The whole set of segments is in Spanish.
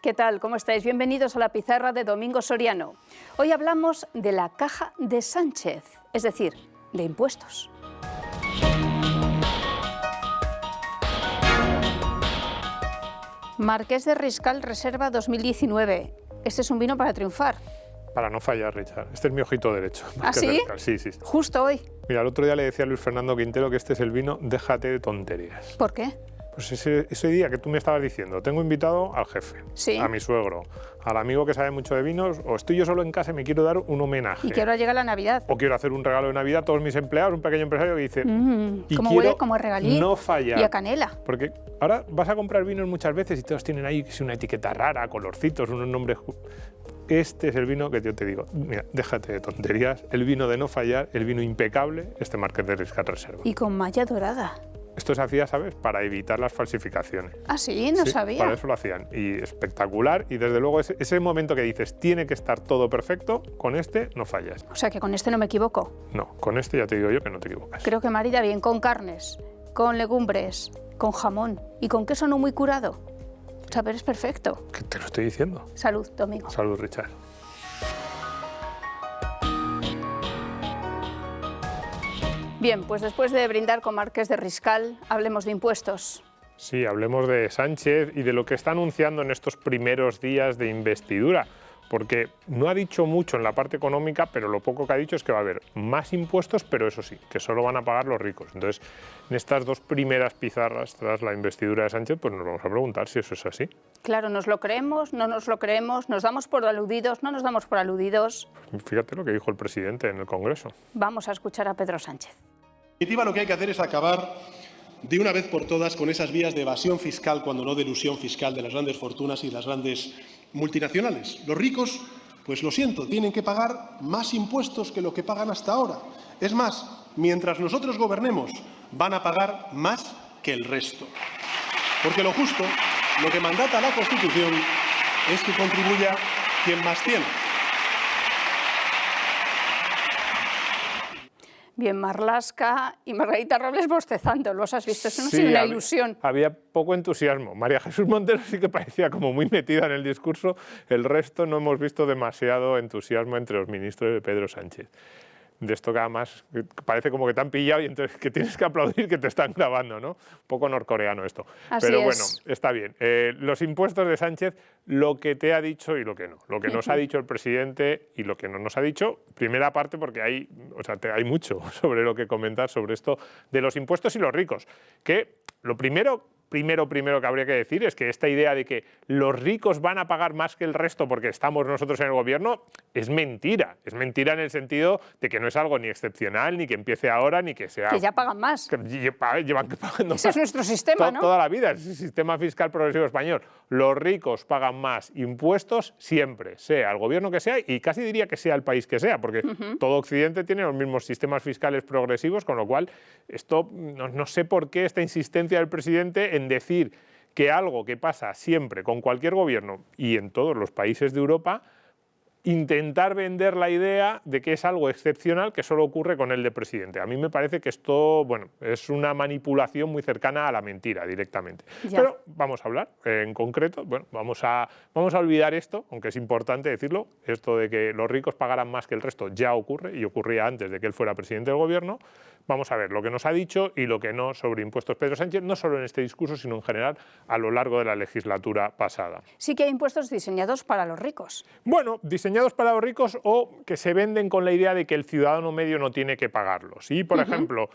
¿Qué tal? ¿Cómo estáis? Bienvenidos a la pizarra de Domingo Soriano. Hoy hablamos de la caja de Sánchez, es decir, de impuestos. Marqués de Riscal Reserva 2019. Este es un vino para triunfar. Para no fallar, Richard. Este es mi ojito derecho. ¿Ah, sí? Sí, sí. Justo hoy. Mira, el otro día le decía a Luis Fernando Quintero que este es el vino Déjate de tonterías. ¿Por qué? Pues ese día que tú me estabas diciendo, tengo invitado al jefe, sí, a mi suegro, al amigo que sabe mucho de vinos, o estoy yo solo en casa y me quiero dar un homenaje. Y que ahora llega la Navidad. O quiero hacer un regalo de Navidad a todos mis empleados, un pequeño empresario que dice, y como quiero huele, como a regalí, no fallar. Y a canela. Porque ahora vas a comprar vinos muchas veces y todos tienen ahí una etiqueta rara, colorcitos, unos nombres. Este es el vino que yo te digo, mira, déjate de tonterías, el vino de no fallar, el vino impecable, este Marqués de Riscal Reserva. Y con malla dorada. Esto se hacía, ¿sabes?, para evitar las falsificaciones. Ah, sí, no sabía. Para eso lo hacían. Y espectacular. Y desde luego ese momento que dices, tiene que estar todo perfecto, con este no fallas. O sea que con este no me equivoco. No, con este ya te digo yo que no te equivocas. Creo que marida bien con carnes, con legumbres, con jamón y con queso no muy curado. Saber es perfecto. ¿Qué te lo estoy diciendo? Salud, Domingo. Salud, Richard. Bien, pues después de brindar con Marqués de Riscal, hablemos de impuestos. Sí, hablemos de Sánchez y de lo que está anunciando en estos primeros días de investidura, porque no ha dicho mucho en la parte económica, pero lo poco que ha dicho es que va a haber más impuestos, pero eso sí, que solo van a pagar los ricos. Entonces, en estas dos primeras pizarras tras la investidura de Sánchez, pues nos vamos a preguntar si eso es así. Claro, ¿nos lo creemos? ¿No nos lo creemos? ¿Nos damos por aludidos? ¿No nos damos por aludidos? Fíjate lo que dijo el presidente en el Congreso. Vamos a escuchar a Pedro Sánchez. En definitiva, lo que hay que hacer es acabar de una vez por todas con esas vías de evasión fiscal, cuando no de elusión fiscal, de las grandes fortunas y las grandes multinacionales. Los ricos, pues lo siento, tienen que pagar más impuestos que lo que pagan hasta ahora. Es más, mientras nosotros gobernemos, van a pagar más que el resto. Porque lo justo, lo que mandata la Constitución, es que contribuya quien más tiene. Bien, Marlaska y Margarita Robles bostezando, ¿los has visto? Eso no ha sido una ilusión. Había poco entusiasmo. María Jesús Montero sí que parecía como muy metida en el discurso, el resto no hemos visto demasiado entusiasmo entre los ministros de Pedro Sánchez. De esto que además parece como que te han pillado y entonces que tienes que aplaudir que te están grabando, ¿no? Un poco norcoreano esto. Así Pero es. bueno, está bien. Los impuestos de Sánchez, lo que te ha dicho y lo que no. Lo que nos ha dicho el presidente y lo que no nos ha dicho. Primera parte porque hay mucho sobre lo que comentar sobre esto de los impuestos y los ricos. Que lo primero que habría que decir es que esta idea de que los ricos van a pagar más que el resto porque estamos nosotros en el gobierno es mentira. Es mentira en el sentido de que no es algo ni excepcional, ni que empiece ahora, ni que sea... Que ya pagan más. Que llevan pagando Ese es nuestro sistema, ¿no? Toda la vida, es el sistema fiscal progresivo español. Los ricos pagan más impuestos siempre, sea el gobierno que sea, y casi diría que sea el país que sea, porque todo Occidente tiene los mismos sistemas fiscales progresivos, con lo cual esto no sé por qué esta insistencia del presidente en decir que algo que pasa siempre con cualquier gobierno y en todos los países de Europa, intentar vender la idea de que es algo excepcional que solo ocurre con el de presidente. A mí me parece que esto, bueno, es una manipulación muy cercana a la mentira directamente. Ya. Pero vamos a hablar en concreto, bueno, vamos a olvidar esto, aunque es importante decirlo, esto de que los ricos pagaran más que el resto ya ocurre y ocurría antes de que él fuera presidente del gobierno. Vamos a ver lo que nos ha dicho y lo que no sobre impuestos Pedro Sánchez, no solo en este discurso, sino en general a lo largo de la legislatura pasada. Sí que hay impuestos diseñados para los ricos. Bueno, diseñados para los ricos o que se venden con la idea de que el ciudadano medio no tiene que pagarlos. Y, por ejemplo,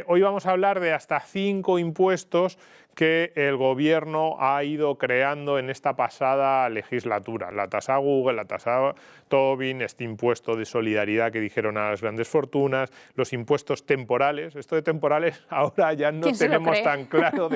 hoy vamos a hablar de hasta 5 impuestos que el gobierno ha ido creando en esta pasada legislatura. La tasa Google, la tasa Tobin, este impuesto de solidaridad que dijeron a las grandes fortunas, los impuestos temporales. Esto de temporales ahora ya no tenemos tan claro.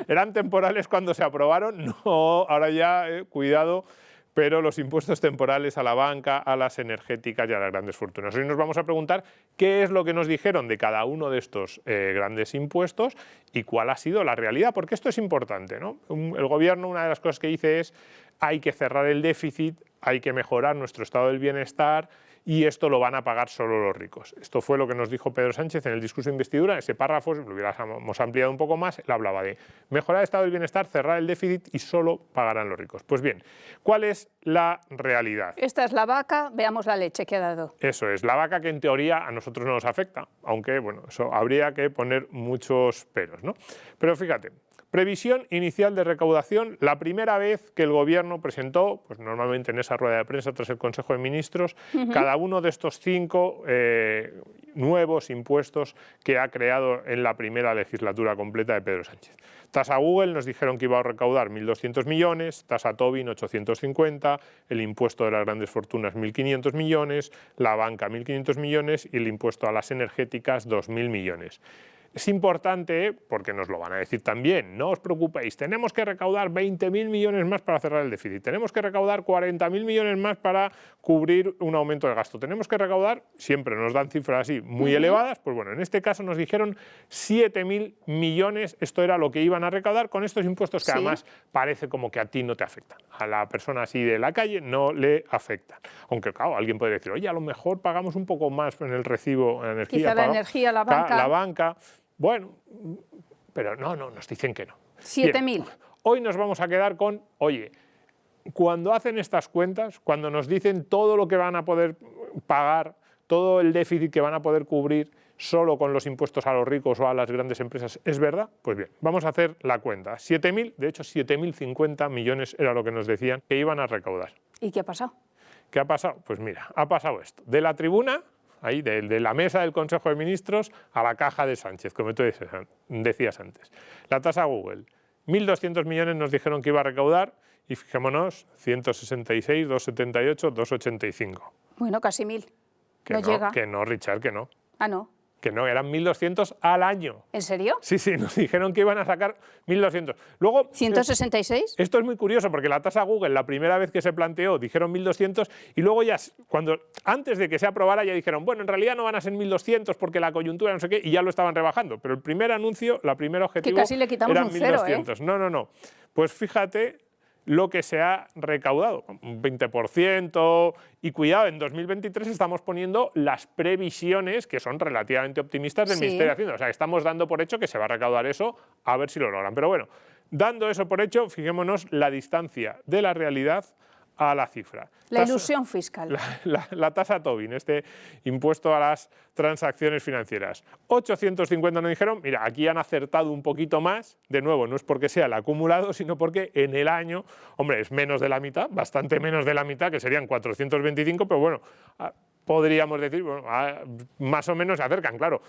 ¿Eran temporales cuando se aprobaron? No, ahora ya, cuidado. Pero los impuestos temporales a la banca, a las energéticas y a las grandes fortunas. Hoy nos vamos a preguntar qué es lo que nos dijeron de cada uno de estos grandes impuestos y cuál ha sido la realidad, porque esto es importante, ¿no? El gobierno, una de las cosas que dice es hay que cerrar el déficit, hay que mejorar nuestro estado del bienestar y esto lo van a pagar solo los ricos. Esto fue lo que nos dijo Pedro Sánchez en el discurso de investidura. Ese párrafo, si lo hubiéramos ampliado un poco más, él hablaba de mejorar el estado del bienestar, cerrar el déficit y solo pagarán los ricos. Pues bien, ¿cuál es la realidad? Esta es la vaca, veamos la leche que ha dado. Eso es, la vaca que en teoría a nosotros no nos afecta, aunque bueno, eso habría que poner muchos peros, ¿no? Pero fíjate, previsión inicial de recaudación, la primera vez que el Gobierno presentó, pues normalmente en esa rueda de prensa tras el Consejo de Ministros, cada uno de estos 5 nuevos impuestos que ha creado en la primera legislatura completa de Pedro Sánchez. Tasa Google nos dijeron que iba a recaudar 1.200 millones, tasa Tobin 850, el impuesto de las grandes fortunas 1.500 millones, la banca 1.500 millones y el impuesto a las energéticas 2.000 millones. Es importante, porque nos lo van a decir también, no os preocupéis, tenemos que recaudar 20.000 millones más para cerrar el déficit, tenemos que recaudar 40.000 millones más para cubrir un aumento de gasto, tenemos que recaudar, siempre nos dan cifras así muy elevadas, pues bueno, en este caso nos dijeron 7.000 millones, esto era lo que iban a recaudar con estos impuestos que además parece como que a ti no te afectan, a la persona así de la calle no le afectan, aunque claro, alguien puede decir, oye, a lo mejor pagamos un poco más en el recibo de energía. Quizá la energía, la banca. Bueno, pero no, nos dicen que no. 7.000. Hoy nos vamos a quedar con, oye, cuando hacen estas cuentas, cuando nos dicen todo lo que van a poder pagar, todo el déficit que van a poder cubrir solo con los impuestos a los ricos o a las grandes empresas, ¿es verdad? Pues bien, vamos a hacer la cuenta. 7.000, de hecho 7.050 millones era lo que nos decían que iban a recaudar. ¿Y qué ha pasado? ¿Qué ha pasado? Pues mira, ha pasado esto. De la tribuna, ahí de la mesa del Consejo de Ministros a la caja de Sánchez, como tú decías antes. La tasa Google, 1.200 millones nos dijeron que iba a recaudar y fijémonos, 166, 278, 285. Bueno, casi 1.000. No llega. Que no, Richard, que no. Ah, no. Que no, eran 1.200 al año. ¿En serio? Sí, nos dijeron que iban a sacar 1.200. Luego, ¿166? Esto es muy curioso porque la tasa Google, la primera vez que se planteó, dijeron 1.200 y luego ya, antes de que se aprobara, ya dijeron, bueno, en realidad no van a ser 1.200 porque la coyuntura no sé qué, y ya lo estaban rebajando. Pero el primer anuncio, la primera objetivo, que casi le quitamos eran un cero, 1.200. No. Pues fíjate lo que se ha recaudado, un 20%, y cuidado, en 2023 estamos poniendo las previsiones que son relativamente optimistas del Ministerio de Hacienda, o sea, estamos dando por hecho que se va a recaudar eso, a ver si lo logran. Pero bueno, dando eso por hecho, fijémonos la distancia de la realidad a la cifra. La ilusión fiscal. La tasa Tobin, este impuesto a las transacciones financieras. 850 nos dijeron, mira, aquí han acertado un poquito más, de nuevo, no es porque sea el acumulado, sino porque en el año, hombre, es menos de la mitad, bastante menos de la mitad, que serían 425, pero bueno, podríamos decir, bueno, más o menos se acercan, claro.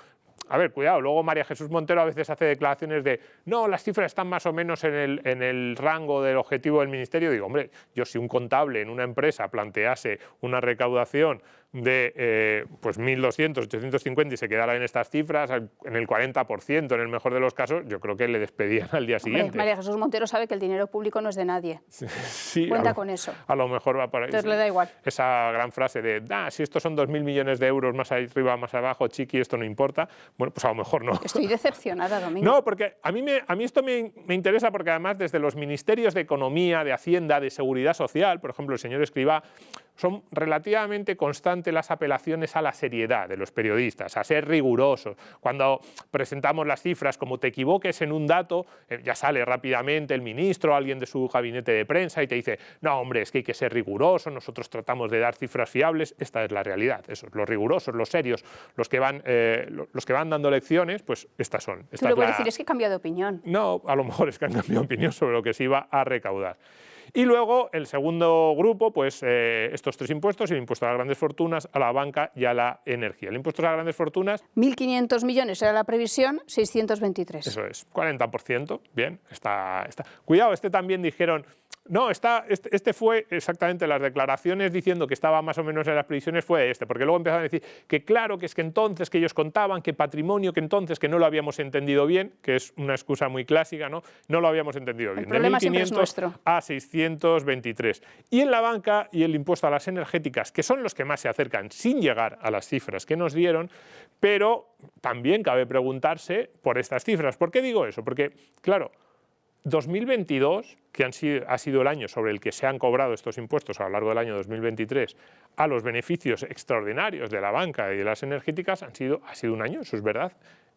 A ver, cuidado, luego María Jesús Montero a veces hace declaraciones de no, las cifras están más o menos en el rango del objetivo del Ministerio. Digo, hombre, yo si un contable en una empresa plantease una recaudación de pues 1.200, 850 y se quedara en estas cifras, en el 40%, en el mejor de los casos, yo creo que le despedían al día siguiente. Hombre, María Jesús Montero sabe que el dinero público no es de nadie. Sí, cuenta con eso. A lo mejor va por ahí. Entonces le da igual. Esa gran frase de, si estos son 2.000 millones de euros más arriba, más abajo, chiqui, esto no importa. Bueno, pues a lo mejor no. Estoy decepcionada, Domingo. No, porque a mí esto me interesa porque además desde los ministerios de Economía, de Hacienda, de Seguridad Social, por ejemplo, el señor Escrivá, son relativamente constantes las apelaciones a la seriedad de los periodistas, a ser rigurosos. Cuando presentamos las cifras, como te equivoques en un dato, ya sale rápidamente el ministro, alguien de su gabinete de prensa y te dice, no, hombre, es que hay que ser riguroso, nosotros tratamos de dar cifras fiables. Esta es la realidad, esos, los rigurosos, los serios, los que van dando lecciones, pues estas son. Tú lo puedes decir, es que he cambiado de opinión. No, a lo mejor es que han cambiado de opinión sobre lo que se iba a recaudar. Y luego el segundo grupo, pues estos 3 impuestos, el impuesto a las grandes fortunas, a la banca y a la energía. El impuesto a las grandes fortunas... 1.500 millones era la previsión, 623. Eso es, 40%, bien, está. Cuidado, también dijeron... No, este fue exactamente las declaraciones diciendo que estaba más o menos en las previsiones fue porque luego empezaron a decir que claro, que es que entonces que ellos contaban, que patrimonio, que entonces que no lo habíamos entendido bien, que es una excusa muy clásica, ¿no? No lo habíamos entendido bien. El problema siempre es nuestro. A 623. Y en la banca y el impuesto a las energéticas, que son los que más se acercan sin llegar a las cifras que nos dieron, pero también cabe preguntarse por estas cifras. ¿Por qué digo eso? Porque, claro, 2022, que ha sido el año sobre el que se han cobrado estos impuestos a lo largo del año 2023, a los beneficios extraordinarios de la banca y de las energéticas, ha sido un año, eso es verdad,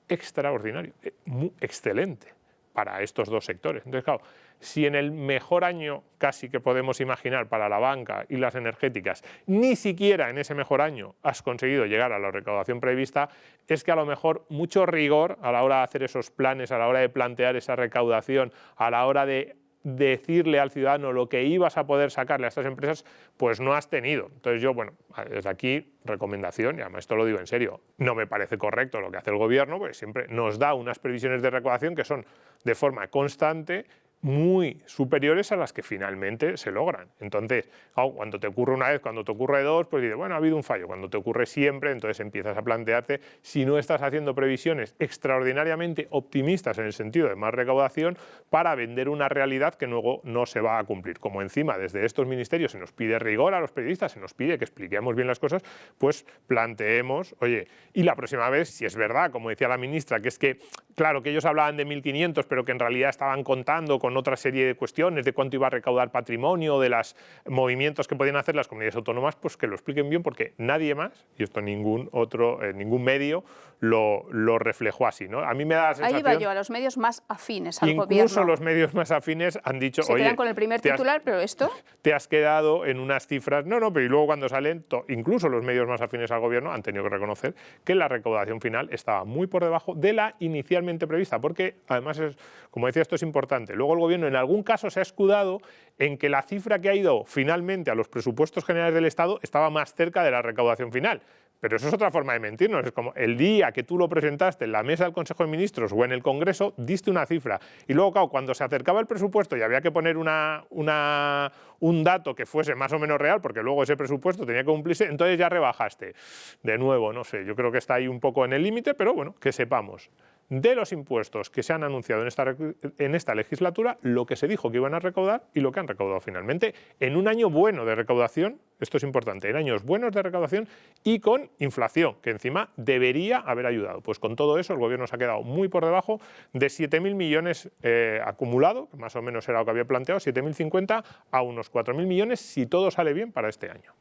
extraordinario, muy excelente para estos dos sectores. Entonces, claro, si en el mejor año casi que podemos imaginar para la banca y las energéticas, ni siquiera en ese mejor año has conseguido llegar a la recaudación prevista, es que a lo mejor mucho rigor a la hora de hacer esos planes, a la hora de plantear esa recaudación, a la hora de decirle al ciudadano lo que ibas a poder sacarle a estas empresas, pues no has tenido. Entonces yo, bueno, desde aquí, recomendación, y además esto lo digo en serio, no me parece correcto lo que hace el gobierno, porque siempre nos da unas previsiones de recaudación que son de forma constante muy superiores a las que finalmente se logran. Entonces, cuando te ocurre una vez, cuando te ocurre dos, pues dices, bueno, ha habido un fallo. Cuando te ocurre siempre, entonces empiezas a plantearte si no estás haciendo previsiones extraordinariamente optimistas en el sentido de más recaudación para vender una realidad que luego no se va a cumplir. Como encima desde estos ministerios se nos pide rigor a los periodistas, se nos pide que expliquemos bien las cosas, pues planteemos, oye, y la próxima vez, si es verdad, como decía la ministra, que es que, claro, que ellos hablaban de 1.500, pero que en realidad estaban contando con otra serie de cuestiones de cuánto iba a recaudar patrimonio, de los movimientos que podían hacer las comunidades autónomas, pues que lo expliquen bien, porque nadie más, y esto ningún medio lo reflejó así, ¿no? A mí me da la sensación... Ahí iba yo, a los medios más afines al gobierno. Incluso los medios más afines han dicho, se quedan con el primer titular, pero esto... Te has quedado en unas cifras... No, pero y luego cuando salen, incluso los medios más afines al gobierno han tenido que reconocer que la recaudación final estaba muy por debajo de la inicialmente prevista, porque además, como decía, esto es importante. Luego el gobierno en algún caso se ha escudado en que la cifra que ha ido finalmente a los presupuestos generales del Estado estaba más cerca de la recaudación final. Pero eso es otra forma de mentirnos. Es como el día que tú lo presentaste en la mesa del Consejo de Ministros o en el Congreso, diste una cifra. Y luego, claro, cuando se acercaba el presupuesto y había que poner un dato que fuese más o menos real, porque luego ese presupuesto tenía que cumplirse, entonces ya rebajaste. De nuevo, no sé, yo creo que está ahí un poco en el límite, pero bueno, que sepamos de los impuestos que se han anunciado en esta legislatura, lo que se dijo que iban a recaudar y lo que han recaudado finalmente, en un año bueno de recaudación, esto es importante, en años buenos de recaudación y con inflación, que encima debería haber ayudado. Pues con todo eso el gobierno se ha quedado muy por debajo de 7.000 millones acumulado, que más o menos era lo que había planteado, 7.050 a unos 4.000 millones si todo sale bien para este año.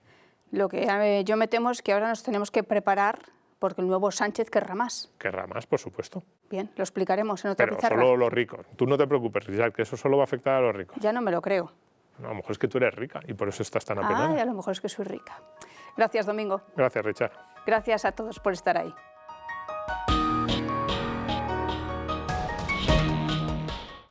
Lo que yo me temo es que ahora nos tenemos que preparar porque el nuevo Sánchez querrá más. Querrá más, por supuesto. Bien, lo explicaremos en otra pizarra. Pero solo los ricos. Tú no te preocupes, Rizal, que eso solo va a afectar a los ricos. Ya no me lo creo. No, a lo mejor es que tú eres rica y por eso estás tan apenada. A lo mejor es que soy rica. Gracias, Domingo. Gracias, Richard. Gracias a todos por estar ahí.